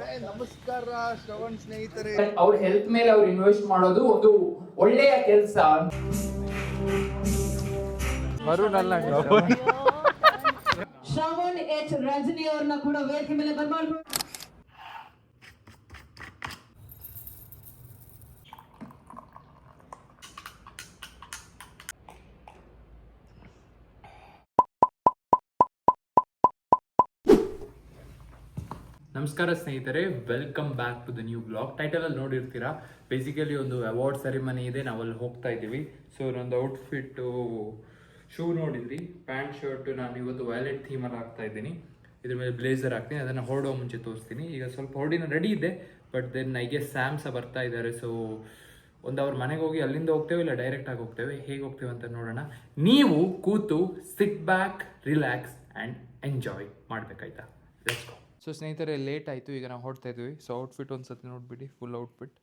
ನಮಸ್ಕಾರ ಶ್ರವಣ್ ಸ್ನೇಹಿತರೆ. ಅವ್ರ ಹೆಲ್ತ್ ಮೇಲೆ ಅವ್ರು ಇನ್ವೆಸ್ಟ್ ಮಾಡೋದು ಒಂದು ಒಳ್ಳೆಯ ಕೆಲಸ. ಶ್ರವಣ್ ಎಚ್ ರಜನಿ ಅವ್ರನ್ನ ಕೂಡ ವೇದಿಕೆ ಮೇಲೆ ಬರ್ಮಾಡ್ಕೊಂಡು. ನಮಸ್ಕಾರ ಸ್ನೇಹಿತರೆ, welcome back to the new blog. ಟೈಟಲಲ್ಲಿ ನೋಡಿರ್ತೀರಾ, ಬೇಸಿಕಲಿ ಒಂದು ಅವಾರ್ಡ್ ಸೆರೆಮನಿ ಇದೆ, ನಾವಲ್ಲಿ ಹೋಗ್ತಾ ಇದ್ದೀವಿ. ಸೊ ನಂದು ಔಟ್ಫಿಟ್ಟು ಶೂ ನೋಡಿದ್ರಿ, ಪ್ಯಾಂಟ್ ಶರ್ಟ್ ನಾನು ಇವತ್ತು ವ್ಯಾಲೆಟ್ ಥೀಮಲ್ಲಿ ಹಾಕ್ತಾ ಇದ್ದೀನಿ. ಇದ್ರ ಮೇಲೆ ಬ್ಲೇಸರ್ ಹಾಕ್ತೀನಿ, ಅದನ್ನು ಹೊರಡೋ ಮುಂಚೆ ತೋರಿಸ್ತೀನಿ. ಈಗ ಸ್ವಲ್ಪ ಹೊರಡಿನ ರೆಡಿ ಇದೆ, ಬಟ್ ದೆನ್ ಐಗೆ ಸ್ಯಾಮ್ಸ ಬರ್ತಾ ಇದ್ದಾರೆ. ಸೊ ಒಂದು ಅವ್ರ ಮನೆಗೆ ಹೋಗಿ ಅಲ್ಲಿಂದ ಹೋಗ್ತೇವೆ, ಇಲ್ಲ ಡೈರೆಕ್ಟಾಗಿ ಹೋಗ್ತೇವೆ, ಹೇಗೆ ಹೋಗ್ತೇವೆ ಅಂತ ನೋಡೋಣ. ನೀವು ಕೂತು sit back, relax and enjoy ಮಾಡಬೇಕಾಯ್ತಾ. Let's go. ಸೊ ಸ್ನೇಹಿತರೆ, ಲೇಟ್ ಆಯಿತು, ಈಗ ನಾವು ಹೊಡ್ತಾ ಇದ್ವಿ. ಸೊ ಔಟ್ಫಿಟ್ ಒಂದು ಸತಿ ನೋಡಿಬಿಡಿ, ಫುಲ್ ಔಟ್ಫಿಟ್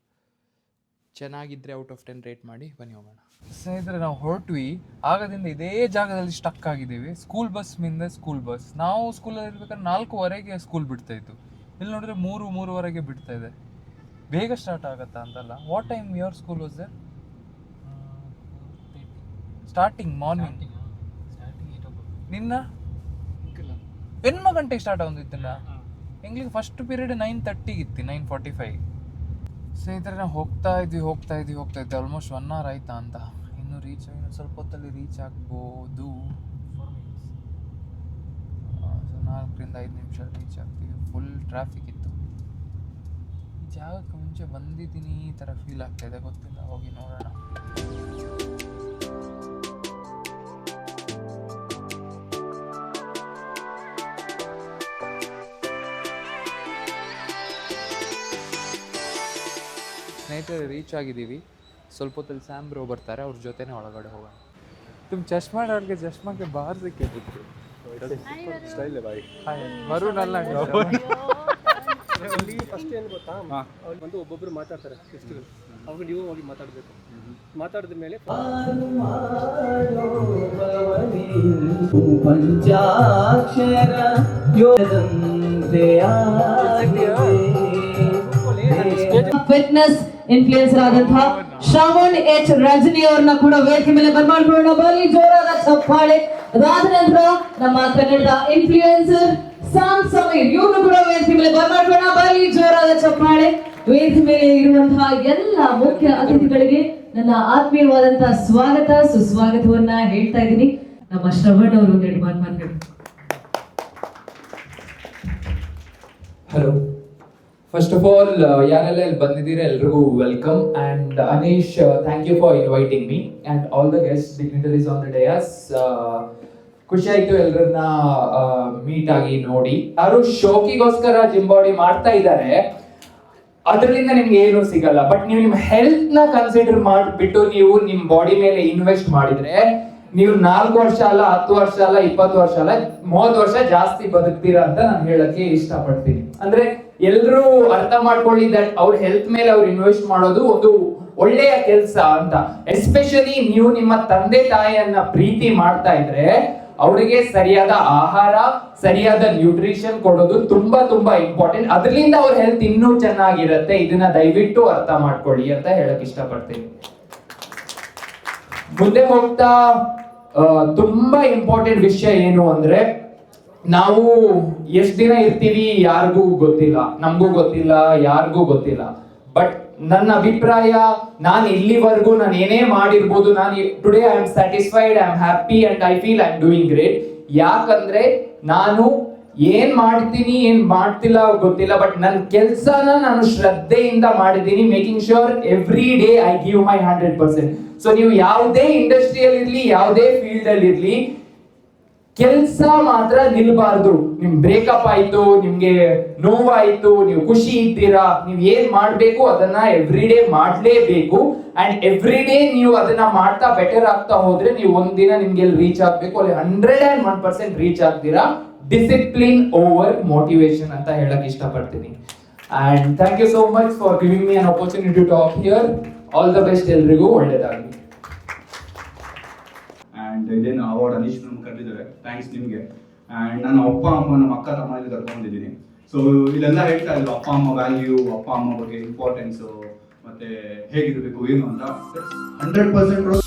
ಚೆನ್ನಾಗಿದ್ದರೆ ಔಟ್ ಆಫ್ 10 ರೇಟ್ ಮಾಡಿ, ಬನ್ನಿ ಹೋಗೋಣ. ಸ್ನೇಹಿತರೆ, ನಾವು ಹೊರಟ್ವಿ, ಆಗದಿಂದ ಇದೇ ಜಾಗದಲ್ಲಿ ಸ್ಟಕ್ ಆಗಿದ್ದೀವಿ. ಸ್ಕೂಲ್ ಬಸ್ ಮುಂದೆ ಸ್ಕೂಲ್ ಬಸ್, ನಾವು ಸ್ಕೂಲಲ್ಲಿ ಇರ್ಬೇಕಾದ್ರೆ 4:15ಗೆ ಸ್ಕೂಲ್ ಬಿಡ್ತಾಯಿತ್ತು. ಇಲ್ಲಿ ನೋಡಿದ್ರೆ 3:03 ಬಿಡ್ತಾ ಇದೆ. ಬೇಗ ಸ್ಟಾರ್ಟ್ ಆಗುತ್ತಾ ಅಂತಲ್ಲ. What time your school was there? Starting morning. ನಿನ್ನ ಎನ್ಮ ಗಂಟೆಗೆ ಸ್ಟಾರ್ಟ್ ಆಗೋದಿತ್ತಲ್ಲ. ಇಂಗ್ಲಿಷ್ ಫಸ್ಟ್ ಪೀರಿಯಡ್ 9:30 ಇತ್ತು, 9:45. ಸ್ನೇಹಿತರೆ, ನಾವು ಹೋಗ್ತಾ ಇದ್ವಿ ಆಲ್ಮೋಸ್ಟ್ 1 hour ಆಯ್ತಾ ಅಂತ. ಇನ್ನೂ ರೀಚ್ ಆಗಿ ಸ್ವಲ್ಪ ಹೊತ್ತಲ್ಲಿ ರೀಚ್ ಆಗ್ಬೋದು. 4ರಿಂದ 5 ನಿಮಿಷ ರೀಚ್ ಆಗ್ತೀವಿ. ಫುಲ್ ಟ್ರಾಫಿಕ್ ಇತ್ತು. ಈ ಜಾಗಕ್ಕೆ ಮುಂಚೆ ಬಂದಿದ್ದೀನಿ ಈ ಥರ ಫೀಲ್ ಆಗ್ತಾ ಇದೆ, ಗೊತ್ತಿಲ್ಲ, ಹೋಗಿ ನೋಡೋಣ. ಸ್ನೇಹಿತರೆ, ರೀಚ್ ಆಗಿದ್ದೀವಿ. ಸ್ವಲ್ಪ ಹೊತ್ತಲ್ಲಿ ಸ್ಯಾಮ್ ಬ್ರೋ ಬರ್ತಾರೆ, ಅವ್ರ ಜೊತೆನೇ ಒಳಗಡೆ ಹೋಗೋಣ. ತುಂಬ ಚಶ್ಮಾ ಡಾಲ್ಗೆ ಚಶ್ಮಾಕ್ಕೆ ಬಾರ್ ಸಿಕ್ಕಿತ್ತು. ಸ್ಟೈಲ್ ಬಾಯ್. ಮರೂನ್ ಅಲ್ಲ, ಫಸ್ಟ್ ಏನು ಗೊತ್ತಾ, ಅವ್ರು ಬಂದು ಒಬ್ಬೊಬ್ಬರು ಮಾತಾಡ್ತಾರೆ ಗೆಸ್ಟ್ಗಳು, ಅವಾಗ ನೀವು ಹೋಗಿ ಮಾತಾಡಬೇಕು. ಮಾತಾಡಿದ ಮೇಲೆ ಫಿಟ್ನೆಸ್ ಇನ್ಫ್ಲೂಯೆನ್ಸರ್ ಆದಂತಹ ಶ್ರವಣ್ ಎಚ್ ರಜನಿ ಅವ್ರನ್ನ ಕೂಡ ವೇದಿಕೆ ಮೇಲೆ ಬರ್ಮಾಡ್ಕೊಳ್ಳೋಣ. ಬಲಿ ಜೋರಾದ ಚಪ್ಪಾಳೆ. ಅದಾದ ನಂತರ ನಮ್ಮ ಕನ್ನಡದ ಇನ್ಫ್ಲೂಯೆನ್ಸರ್ ಸಾಮ್ ಸಮೀರ್, ಇವ್ರನ್ನು ಕೂಡ ವೇದಿಕೆ ಮೇಲೆ ಬರ್ಮಾಡ್ಕೊಳ್ಳೋಣ. ಬಲಿ ಜೋರಾದ ಚಪ್ಪಾಳೆ. ವೇದಿಕೆ ಮೇಲೆ ಇರುವಂತಹ ಎಲ್ಲ ಮುಖ್ಯ ಅತಿಥಿಗಳಿಗೆ ನನ್ನ ಆತ್ಮೀಯವಾದಂತಹ ಸ್ವಾಗತ, ಸುಸ್ವಾಗತವನ್ನ ಹೇಳ್ತಾ ಇದ್ದೀನಿ. ನಮ್ಮ ಶ್ರವಣ್ ಅವರು ಒಂದೆರಡು ಮಾತನಾಡ್ತಾರೆ. ಹಲೋ, ಫಸ್ಟ್ ಆಫ್ ಆಲ್ ಯಾರೆಲ್ಲ ಇಲ್ಲಿ ಬಂದಿದ್ದೀರಾ ಎಲ್ರಿಗೂ welcome. And Anish, thank you for inviting me and all the guest dignitaries on the dais. ಖುಷಿ ಆಯಿತು ಎಲ್ಲರನ್ನ ಮೀಟ್ ಆಗಿ ನೋಡಿ. ಯಾರು ಶೋಕಿಗೋಸ್ಕರ ಜಿಮ್ ಬಾಡಿ ಮಾಡ್ತಾ ಇದ್ದಾರೆ, ಅದರಿಂದ ನಿಮ್ಗೆ ಏನು ಸಿಗಲ್ಲ. ಬಟ್ ನೀವು ನಿಮ್ಮ ಹೆಲ್ತ್ ನ ಕನ್ಸಿಡರ್ ಮಾಡಿಬಿಟ್ಟು ನೀವು ನಿಮ್ಮ ಬಾಡಿ ಮೇಲೆ ಇನ್ವೆಸ್ಟ್ ಮಾಡಿದ್ರೆ ನೀವು 4 ವರ್ಷ ಅಲ್ಲ, 10 ವರ್ಷ ಅಲ್ಲ, 20 ವರ್ಷ ಅಲ್ಲ, 30 ವರ್ಷ ಜಾಸ್ತಿ ಬದುಕ್ತೀರಾ ಅಂತ ನಾನು ಹೇಳಕ್ಕೆ ಇಷ್ಟಪಡ್ತೀನಿ. ಅಂದ್ರೆ ಎಲ್ಲರೂ ಅರ್ಥ ಮಾಡ್ಕೊಳ್ಳಿ ದಟ್ ಅವ್ರ ಹೆಲ್ತ್ ಮೇಲೆ ಅವ್ರು ಇನ್ವೆಸ್ಟ್ ಮಾಡೋದು ಒಂದು ಒಳ್ಳೆಯ ಕೆಲಸ ಅಂತ. ಎಸ್ಪೆಷಲಿ ನೀವು ನಿಮ್ಮ ತಂದೆ ತಾಯಿಯನ್ನ ಪ್ರೀತಿ ಮಾಡ್ತಾ ಇದ್ರೆ ಅವರಿಗೆ ಸರಿಯಾದ ಆಹಾರ, ಸರಿಯಾದ ನ್ಯೂಟ್ರಿಷನ್ ಕೊಡೋದು ತುಂಬಾ ತುಂಬಾ ಇಂಪಾರ್ಟೆಂಟ್. ಅದರಿಂದ ಅವ್ರ ಹೆಲ್ತ್ ಇನ್ನೂ ಚೆನ್ನಾಗಿರುತ್ತೆ. ಇದನ್ನ ದಯವಿಟ್ಟು ಅರ್ಥ ಮಾಡ್ಕೊಳ್ಳಿ ಅಂತ ಹೇಳಕ್ ಇಷ್ಟಪಡ್ತೀನಿ. ಮುಂದೆ ಹೋಗ್ತಾ ತುಂಬಾ ಇಂಪಾರ್ಟೆಂಟ್ ವಿಷಯ ಏನು ಅಂದ್ರೆ, ನಾವು ಎಷ್ಟು ದಿನ ಇರ್ತೀವಿ ಯಾರಿಗೂ ಗೊತ್ತಿಲ್ಲ, ನಮಗೂ ಗೊತ್ತಿಲ್ಲ, ಯಾರಿಗೂ ಗೊತ್ತಿಲ್ಲ. ಬಟ್ ನನ್ನ ಅಭಿಪ್ರಾಯ, ನಾನು ಇಲ್ಲಿವರೆಗೂ ನಾನು ಏನೇ ಮಾಡಿರ್ಬೋದು, ನಾನು today I am satisfied, I am happy and I feel I am doing great. ಯಾಕಂದ್ರೆ ನಾನು ಏನ್ ಮಾಡ್ತೀನಿ ಏನ್ ಮಾಡ್ತಿಲ್ಲ ಗೊತ್ತಿಲ್ಲ, ಬಟ್ ನನ್ನ ಕೆಲಸನ ನಾನು ಶ್ರದ್ಧೆಯಿಂದ ಮಾಡಿದ್ದೀನಿ. Making sure every day I give my 100%. So ನೀವು ಯಾವುದೇ ಇಂಡಸ್ಟ್ರಿಯಲ್ಲಿ ಇರ್ಲಿ, ಯಾವುದೇ ಫೀಲ್ಡ್ ಅಲ್ಲಿ ಇರ್ಲಿ, ಕೆಲಸ ಮಾತ್ರ ನಿಲ್ಬಾರ್ದು. ನಿಮ್ ಬ್ರೇಕಪ್ ಆಯ್ತು, ನಿಮ್ಗೆ ನೋವಾಯ್ತು, ನೀವು ಖುಷಿ ಇದ್ದೀರಾ, ನೀವು ಏನ್ ಮಾಡ್ಬೇಕು ಅದನ್ನ ಎವ್ರಿ ಡೇ ಮಾಡ್ಲೇಬೇಕು. ಅಂಡ್ ಎವ್ರಿ ಡೇ ನೀವು ಅದನ್ನ ಮಾಡ್ತಾ ಬೆಟರ್ ಆಗ್ತಾ ಹೋದ್ರೆ ನೀವು ಒಂದಿನ ನಿಮ್ಗೆ ರೀಚ್ ಆಗ್ಬೇಕು, ಅಲ್ಲಿ 101% ರೀಚ್ ಆಗ್ತೀರಾ. ಡಿಸಿಪ್ಲಿನ್ ಓವರ್ ಮೋಟಿವೇಶನ್ ಅಂತ ಹೇಳಕ್ ಇಷ್ಟಪಡ್ತೀನಿ. And thank you so much for giving me an opportunity to talk here. All the best, ಎಲ್ರಿಗೂ ಒಳ್ಳೇದಾಗಲಿ. ಆ್ಯಂಡ್ ಇದೇನು ಅವಾರ್ಡ್ ಅನೀಶ್ ನಮ್ಗೆ ಕರೆದಿದ್ದಾರೆ, ಥ್ಯಾಂಕ್ಸ್ ನಿಮಗೆ. ಆ್ಯಂಡ್ ನನ್ನ ಅಪ್ಪ ಅಮ್ಮ, ನಮ್ಮ ಅಕ್ಕ ತಮ್ಮ ಕರ್ಕೊಂಡಿದ್ದೀನಿ. ಸೊ ಇದೆಲ್ಲ ಹೇಳ್ತಾ ಇದ್ರು ಅಪ್ಪ ಅಮ್ಮ ವ್ಯಾಲ್ಯೂ, ಅಪ್ಪ ಅಮ್ಮ ಬಗ್ಗೆ ಇಂಪಾರ್ಟೆನ್ಸು, ಮತ್ತೆ ಹೇಗಿರಬೇಕು ಏನು ಅಂತ 100%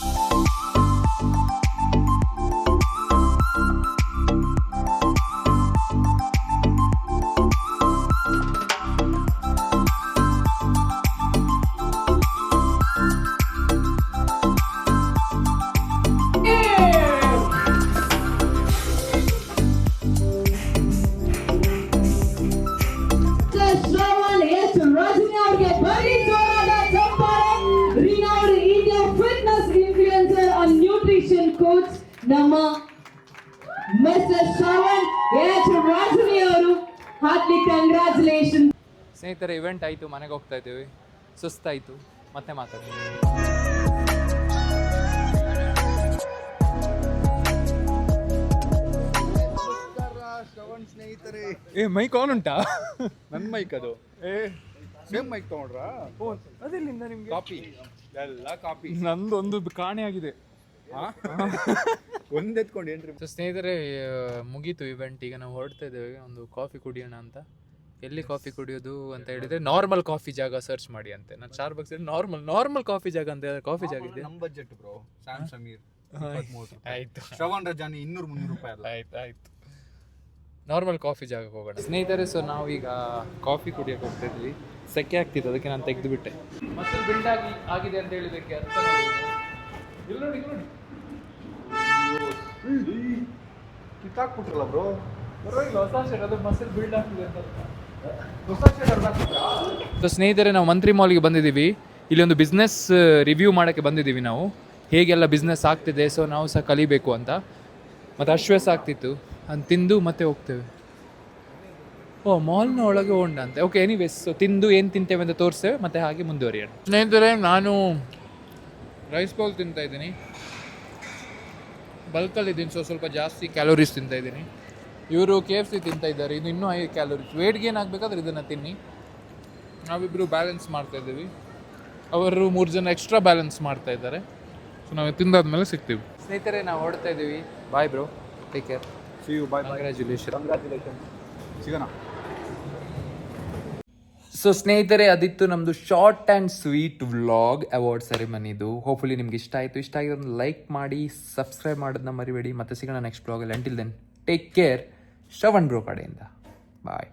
ಶ್ರವಣ್ ಎಚ್ ರಜನಿ ಅವರಿಗೆ ಬರೀ ಜೋರಾದ ಚಪ್ಪಾಳೆ. Renowned India fitness influencer and nutrition coach ನಮ್ಮ ಮಿಸ್ಟರ್ ಶ್ರವಣ್ ಎಚ್ ರಜನಿ ಅವರು, ಹಾರ್ಟ್ಲಿ ಕಂಗ್ರಾಚುಲೇಷನ್. ಸ್ನೇಹಿತರೆ, ಇವೆಂಟ್ ಆಯಿತು, ಮನೆಗೆ ಹೋಗ್ತಾ ಇದ್ದೀವಿ. ಸುಸ್ತಾಯಿತು, ಮತ್ತೆ ಮಾತಾಡ್ತೀವಿ. ಶ್ರವಣ್ ಸ್ನೇಹಿತರೆ. ಮೈಕ್ ಆನ್ ಉಂಟಾ? ನನ್ನ ಮೈಕ್ ಅದು. Same mic ತಗೊಂಡ್ರಾ? ಅದೆಲ್ಲಿಂದ ನಿಮ್ಗೆ? ಕಾಪಿ ಎಲ್ಲ ಕಾಪಿ. ನಂದೊಂದು ಕಾಣೆ ಆಗಿದೆ. ಒಂದೆತ್ಕೊಂಡು ಏನ್ರಿ? ಸೊ ಸ್ನೇಹಿತರೆ, ಮುಗೀತು ಇವೆಂಟ್. ಈಗ ನಾವು ಹೊರಡ್ತಾ ಇದ್ದೇವೆ ಒಂದು ಕಾಫಿ ಕುಡಿಯೋಣ ಅಂತ. ಎಲ್ಲಿ ಕಾಫಿ ಕುಡಿಯೋದು ಅಂತ ಹೇಳಿದ್ರೆ ನಾರ್ಮಲ್ ಕಾಫಿ ಜಾಗ ಸರ್ಚ್ ಮಾಡಿ ಅಂತೆ. ನಾನು ಸ್ಟಾರ್ಬಕ್ಸ್ ನಾರ್ಮಲ್ ಕಾಫಿ ಜಾಗ ಅಂತ ಕಾಫಿ ಜಾಗ ಇದೆ. ನಮ್ಮ ಬಜೆಟ್ ಬ್ರೋ. ಸ್ಯಾಮ್ ಸಮೀರ್ ಆಯ್ತು. ಶ್ರವಣ್ ರಜಾನಿ 200-300 ರೂಪಾಯಿ ಅಲ್ಲ. ಆಯ್ತು. ನಾರ್ಮಲ್ ಕಾಫಿ ಜಾಗಕ್ಕೆ ಹೋಗೋಣ ಸ್ನೇಹಿತರೆ. ಸೊ ನಾವೀಗ ಕಾಫಿ ಕುಡಿಯೋಕೆ ಹೋಗ್ತಾ ಇದ್ವಿ. ಸೆಕೆ ಆಗ್ತಿತ್ತು, ಅದಕ್ಕೆ ನಾನು ತೆಗೆದು ಬಿಟ್ಟೆ. ಮಸಲ್ ಬಿಲ್ಡ್ ಆಗಿದೆ ಅಂತ ಹೇಳಿದಕ್ಕೆ ಅರ್ಥ ನೋಡಿ. ಕಿತ್ತಾಕ್ಬಿಟ್ರಲ್ಲ ಬ್ರೋ. ಹೊಸ ಶರ್ಟ್, ಅದು ಮಸಲ್ ಬಿಲ್ಡ್ ಆಗ್ತಿದೆ ಅಂತ. ಸೊ ಸ್ನೇಹಿತರೆ, ನಾವು ಮಂತ್ರಿ ಮಾಲ್ಗೆ ಬಂದಿದ್ದೀವಿ. ಇಲ್ಲಿ ಒಂದು ಬಿಸ್ನೆಸ್ ರಿವ್ಯೂ ಮಾಡೋಕ್ಕೆ ಬಂದಿದ್ದೀವಿ ನಾವು, ಹೇಗೆಲ್ಲ ಬಿಸ್ನೆಸ್ ಆಗ್ತಿದೆ. ಸೊ ನಾವು ಸಹ ಕಲಿಬೇಕು ಅಂತ. ಮತ್ತು ಅಶ್ವಾಸ ಆಗ್ತಿತ್ತು ಅಂತ ತಿಂದು ಮತ್ತೆ ಹೋಗ್ತೇವೆ. ಮಾಲ್ನ ಒಳಗೆ ಹೋಗೋಣ ಅಂತ. ಓಕೆ, ಎನಿವೇಸ್, ಸೊ ತಿಂದು ಏನು ತಿಂತೇವೆ ಅಂತ ತೋರಿಸ್ತೇವೆ, ಮತ್ತು ಹಾಗೆ ಮುಂದುವರಿಯೋಣ. ಸ್ನೇಹಿತರೆ, ನಾನು ರೈಸ್ ಬೌಲ್ ತಿಂತಾಯಿದ್ದೀನಿ. ಬಲ್ಕಲ್ಲಿದ್ದೀನಿ, ಸೊ ಸ್ವಲ್ಪ ಜಾಸ್ತಿ ಕ್ಯಾಲೋರೀಸ್ ತಿಂತಾಯಿದ್ದೀನಿ. ಇವರು KFC ತಿಂತಾ ಇದ್ದಾರೆ, ಇದು ಇನ್ನೂ 5 ಕ್ಯಾಲೋರೀಸ್. ವೇಟ್ ಗೇನ್ ಆಗಬೇಕಾದ್ರೆ ಇದನ್ನು ತಿನ್ನಿ. ನಾವಿಬ್ಬರು ಬ್ಯಾಲೆನ್ಸ್ ಮಾಡ್ತಾಯಿದ್ದೀವಿ, ಅವರು 3 ಜನ ಎಕ್ಸ್ಟ್ರಾ ಬ್ಯಾಲೆನ್ಸ್ ಮಾಡ್ತಾ ಇದ್ದಾರೆ. ಸೊ ನಾವು ತಿಂದಾದ್ಮೇಲೆ ಸಿಗ್ತೀವಿ. ಸ್ನೇಹಿತರೆ, ನಾವು ಹೊಡ್ತಾ ಇದ್ದೀವಿ. Bye bro, take care. See you. Bye. Congratulation. ಸಿಗೋಣ. ಸೊ ಸ್ನೇಹಿತರೆ, ಅದಿತ್ತು ನಮ್ಮದು short and sweet vlog award ಸೆರೆಮನಿದು. ಹೋಪ್ಫುಲಿ ನಿಮ್ಗೆ ಇಷ್ಟ ಆಯಿತು. ಇಷ್ಟ ಆಗಿರೋದು ಲೈಕ್ ಮಾಡಿ, ಸಬ್ಸ್ಕ್ರೈಬ್ ಮಾಡೋದನ್ನ ಮರಿಬೇಡಿ. ಮತ್ತೆ ಸಿಗೋಣ ನೆಕ್ಸ್ಟ್ ವ್ಲಾಗಲ್ಲಿ. Until then, take care. Shravan bro ಕಡೆಯಿಂದ ಬಾಯ್.